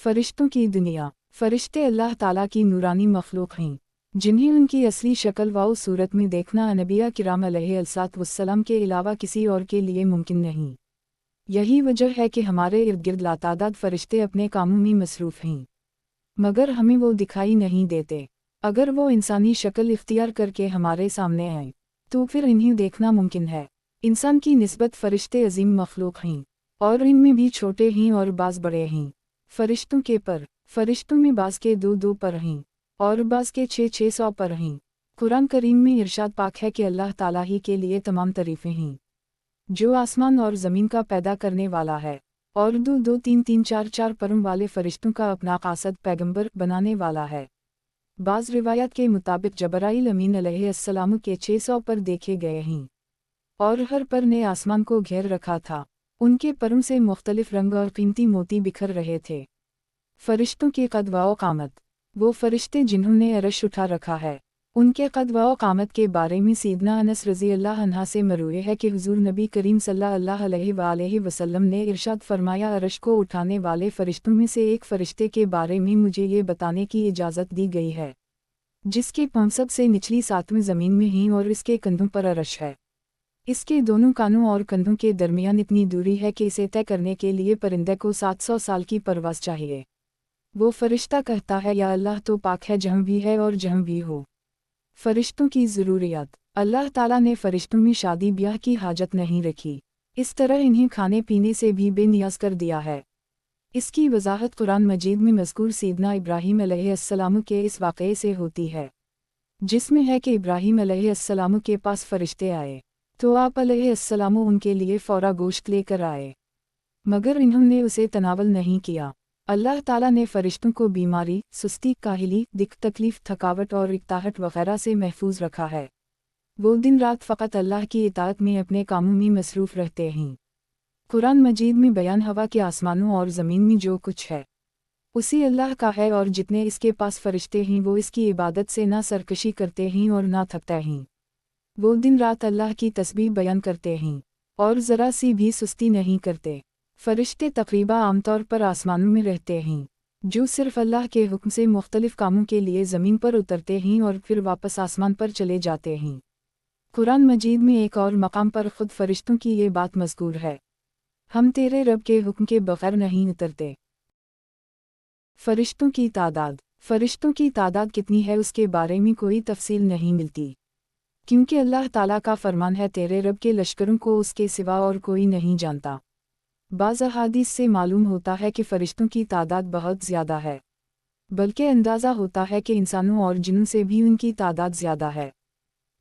फरिश्तों की दुनिया। फरिश्ते अल्लाह ताला की नूरानी मखलूक हैं, जिन्हें उनकी असली शक्ल व सूरत में देखना अनबिया किराम अलैहिस्सलाम के अलावा किसी और के लिए मुमकिन नहीं। यही वजह है कि हमारे इर्द गिर्द लातादाद फरिश्ते अपने कामों में मसरूफ़ हैं, मगर हमें वो दिखाई नहीं देते। अगर वो इंसानी शक्ल इख्तियार करके हमारे सामने आए तो फिर इन्हें देखना मुमकिन है। इंसान की निस्बत फरिश्ते अजीम मखलूक हैं, और इनमें भी छोटे हैं और बाज़ बड़े हैं। फरिश्तों के पर, फरिश्तों में बाज़ के 2-2 पर हैं और बाज़ के 600 पर हैं। कुरान करीम में इरशाद पाक है कि अल्लाह ताला ही के लिए तमाम तारीफ़ें हैं, जो आसमान और ज़मीन का पैदा करने वाला है, और 2-2, 3-3, 4-4 परों वाले फरिश्तों का अपना कासद पैगंबर बनाने वाला है। बाज़ रिवायत के मुताबिक जबराइल अमीन अलैहिस्सलाम के 600 पर देखे गए हैं, और हर पर ने आसमान को घेर रखा था। उनके परों से मुख्तलिफ रंग और कीमती मोती बिखर रहे थे। फरिश्तों की कद व कामत। वो फरिश्ते जिन्होंने अरश उठा रखा है, उनके कद व कामत के बारे में सैयदना अनस रज़ी अल्लाह अन्हा से मरवी है कि हुज़ूर नबी करीम सल्लल्लाहु अलैहि वसल्लम ने इरशाद फरमाया, अरश को उठाने वाले फरिश्तों में से एक फरिश्ते के बारे में मुझे ये बताने की इजाज़त दी गई है, जिसके पांव सबसे निचली 7वीं ज़मीन में हैं और इसके कंधों पर अरश है। इसके दोनों कानों और कंधों के दरमियान इतनी दूरी है कि इसे तय करने के लिए परिंदे को 700 साल की परवाज़ चाहिए। वो फरिश्ता कहता है, या अल्लाह तो पाक है जहाँ भी है और जहाँ भी हो। फरिश्तों की ज़रूरियात। अल्लाह ताला ने फरिश्तों में शादी ब्याह की हाजत नहीं रखी, इस तरह इन्हें खाने पीने से भी बेनियाज कर दिया है। इसकी वजाहत कुरान मजीद में मज़कूर सैयदना इब्राहीम अलैहिस्सलाम के इस वाक़ये से होती है, जिसमें है कि इब्राहीम अलैहिस्सलाम के पास फरिश्ते आए तो आप अलैहिस्सलाम उनके लिए फ़ौरा गोश्त लेकर आए, मगर इन्होंने उसे तनावल नहीं किया। अल्लाह ताला ने फरिश्तों को बीमारी, सुस्ती, काहिली, दिक्कत, तकलीफ, थकावट और इक्ताहट वगैरह से महफूज रखा है। वो दिन रात फ़कत अल्लाह की इताअत में अपने कामों में मसरूफ़ रहते हैं। कुरान मजीद में बयान हवा के आसमानों और ज़मीन में जो कुछ है उसी अल्लाह का है, और जितने इसके पास फरिश्ते हैं वो इसकी इबादत से ना सरकशी करते हैं और ना थकते हैं। वो दिन रात अल्लाह की तस्बीह बयान करते हैं और ज़रा सी भी सुस्ती नहीं करते। फरिश्ते तकरीबा आमतौर पर आसमानों में रहते हैं, जो सिर्फ़ अल्लाह के हुक्म से मुख्तलिफ़ कामों के लिए ज़मीन पर उतरते हैं और फिर वापस आसमान पर चले जाते हैं। कुरान मजीद में एक और मकाम पर ख़ुद फरिश्तों की ये बात मज़कूर है, हम तेरे रब के हुक्म के बग़ैर नहीं उतरते। फरिश्तों की तादाद। फरिश्तों की तादाद कितनी है उसके बारे में कोई तफसील नहीं मिलती, क्योंकि अल्लाह ताला का फरमान है, तेरे रब के लश्करों को उसके सिवा और कोई नहीं जानता। बाज़ अहादीस से मालूम होता है कि फ़रिश्तों की तादाद बहुत ज़्यादा है, बल्कि अंदाज़ा होता है कि इंसानों और जिन्नों से भी उनकी तादाद ज़्यादा है।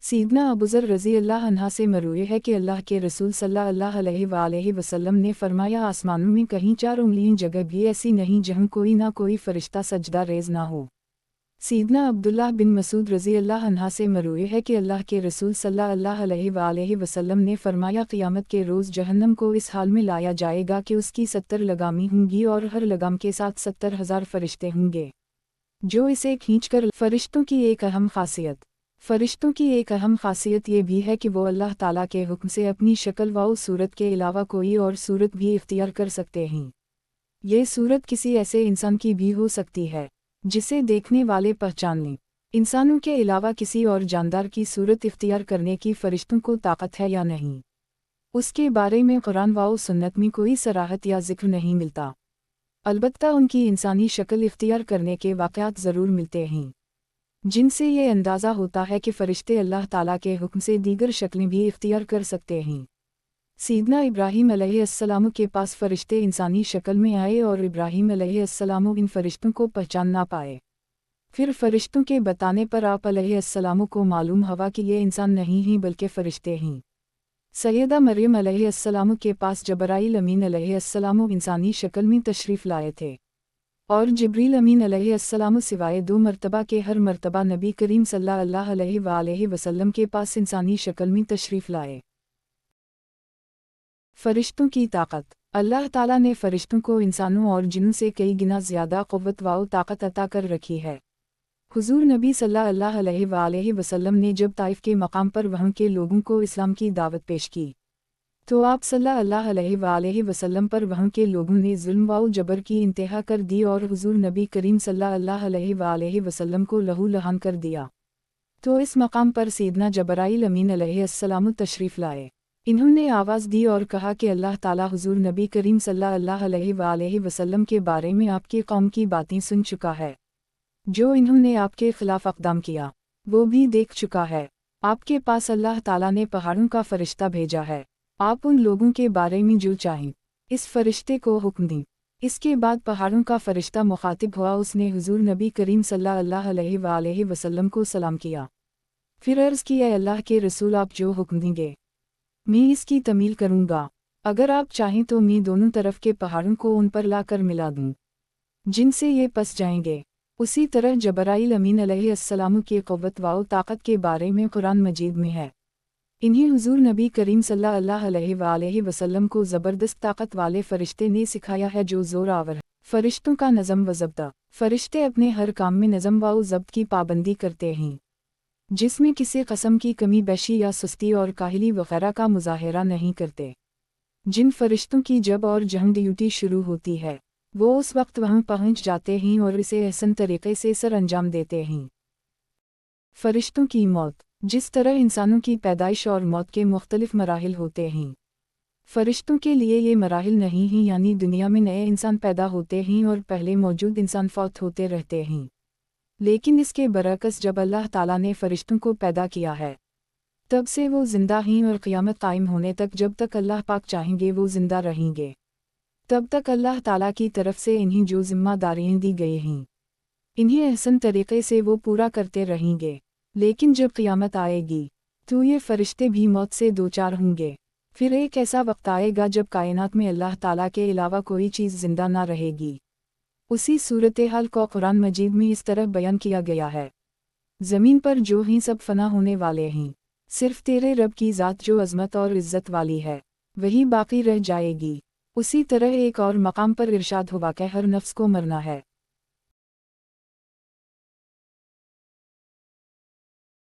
सैयदना अबू ज़र रज़ी अल्लाह अन्हा से मरवी है कि अल्लाह के रसूल सल्लल्लाहु अलैहि वसल्लम ने फरमाया, आसमानों में कहीं 4 उंगलियां जगह भी ऐसी नहीं जहाँ कोई ना कोई फ़रिश्ता सजदा रेज़ ना हो। सैयदना अब्दुल्लाह बिन मसूद रज़ी अल्लाह अन्हा से मरवी है कि अल्लाह के रसूल सल्लल्लाहु अलैहि वसल्लम ने फरमाया, क़ियामत के रोज़ जहन्नम को इस हाल में लाया जाएगा कि उसकी 70 लगामी होंगी और हर लगाम के साथ 70,000 फरिश्ते होंगे, जो इसे खींचकर। फरिश्तों की एक अहम खासियत। फरिश्तों की एक अहम खासियत ये भी है कि वो अल्लाह ताला के हुक्म से अपनी शक्ल व सूरत के अलावा कोई और सूरत भी इख्तियार कर सकते हैं। ये सूरत किसी ऐसे इंसान की भी हो सकती है जिसे देखने वाले पहचान लें। इंसानों के अलावा किसी और जानदार की सूरत इख्तियार करने की फ़रिश्तों को ताकत है या नहीं, उसके बारे में कुरान व सुन्नत में कोई सराहत या ज़िक्र नहीं मिलता। अलबत्ता उनकी इंसानी शक्ल इख्तियार करने के वाक़यात ज़रूर मिलते हैं, जिनसे ये अंदाज़ा होता है कि फ़रिश्ते अल्लाह ताला के हुक्म से दीगर शक्लें भी इख्तियार कर सकते हैं। सैयदना इब्राहीम अलैहिस्सलाम के पास फरिश्ते इंसानी शक्ल में आए और इब्राहीम अलैहिस्सलाम इन फरिश्तों को पहचान ना पाए। फिर फरिश्तों के बताने पर आप अलैहिस्सलाम को मालूम हुआ कि ये इंसान नहीं हैं बल्कि फ़रिश्ते हैं। सैयदा मरियम अलैहिस्सलाम के पास जबराइल अमीन अलैहिस्सलाम इंसानी शक्ल में तशरीफ़ लाए थे, और जिब्रील अमीन अलैहिस्सलाम सिवाय 2 मरतबा के हर मरतबा नबी करीम सल्लल्लाहु अलैहि वसल्लम के पास इंसानी शक्ल में तशरीफ़ लाए। फ़रिश्तों की ताकत। अल्लाह ताला ने फ़रिश्तों को इंसानों और जिन्नों से कई गुना ज़्यादा क़ुव्वत व ताकत अता कर रखी है। हुज़ूर नबी सल्लल्लाहु अलैहि वसल्लम ने जब ताइफ़ के मकाम पर वहाँ के लोगों को इस्लाम की दावत पेश की تو آپ सल्लल्लाहु अलैहि वसल्लम पर वहाँ के लोगों ने जुल्म व जबर की इंतहा कर दी और हुजूर नबी करीम सल्लल्लाहु अलैहि वसल्लम को लहू लहान कर दिया। तो इस मकाम पर सैयदना जबराइल अमीन अलैहिस्सलाम तशरीफ़ लाए। इन्होंने आवाज़ दी और कहा कि अल्लाह ताला हुजूर नबी करीम सल्लल्लाहु अलैहि वसल्लम के बारे में आपकी कौम की बातें सुन चुका है। जो इन्होंने आपके खिलाफ अक़दाम किया वो भी देख चुका है। आपके पास अल्लाह ताला ने पहाड़ों का फरिश्ता भेजा है। आप उन लोगों के बारे में जो चाहें इस फरिश्ते को हुक्म दें। इसके बाद पहाड़ों का फरिश्ता मुखातिब हुआ, उसने हुजूर नबी करीम सल्लल्लाहु अलैहि वसल्लम को सलाम किया। फिर अर्ज़ की, ऐ अल्लाह के रसूल, आप जो हुक्म देंगे मैं इसकी तमील करूँगा। अगर आप चाहें तो मैं दोनों तरफ के पहाड़ों को उन पर लाकर मिला दूँ जिनसे ये पस जाएंगे। उसी तरह जबराइल अमीन अलैहिस्सलाम की क़ुव्वत व ताकत के बारे में कुरान मजीद में है। इन्हें हुजूर नबी करीम सल्लल्लाहु अलैहि वसल्लम को ज़बरदस्त ताकत वाले फ़रिश्ते ने सिखाया है जो ज़ोर आवर है। फ़रिश्तों का नज़म व ज़ब्त। फ़रिश्ते अपने हर काम में नज़म व ज़ब्त की पाबंदी करते हैं, जिसमें किसी कस्म की कमी बेशी या सुस्ती और काहली वगैरह का मुज़ाहरा नहीं करते। जिन फ़रिश्तों की जब और जहाँ ड्यूटी शुरू होती है वो उस वक्त वहाँ पहुँच जाते हैं और इसे एहसन तरीक़े से सर अंजाम देते हैं। फ़रिश्तों की मौत। जिस तरह इंसानों की पैदाइश और मौत के मुख्तलिफ मराहिल होते हैं, फ़रिश्तों के लिए ये मराहिल नहीं हैं, यानी दुनिया में नए इंसान पैदा होते हैं और पहले मौजूद इंसान फौत होते रहते हैं। लेकिन इसके बरअक्स जब अल्लाह ताला ने फ़रिश्तों को पैदा किया है तब से वो ज़िंदा हैं और क़यामत कायम होने तक, जब तक अल्लाह पाक चाहेंगे वो ज़िंदा रहेंगे। तब तक अल्लाह ताला की तरफ से इन्हें जो ज़िम्मेदारियाँ दी गई हैं इन्हें एहसन तरीक़े से वो पूरा करते रहेंगे। लेकिन जब क़यामत आएगी तो ये फ़रिश्ते भी मौत से दो चार होंगे। फिर एक ऐसा वक्त आएगा जब कायनात में अल्लाह ताला के अलावा कोई चीज़ ज़िंदा ना रहेगी। उसी सूरत हाल को कुरान मजीद में इस तरह बयान किया गया है, ज़मीन पर जो हैं सब फना होने वाले हैं, सिर्फ तेरे रब की ज़ात जो अज़मत और इज़्ज़त वाली है वही बाकी रह जाएगी। उसी तरह एक और मकाम पर इरशाद हुआ कि हर नफ्स को मरना है।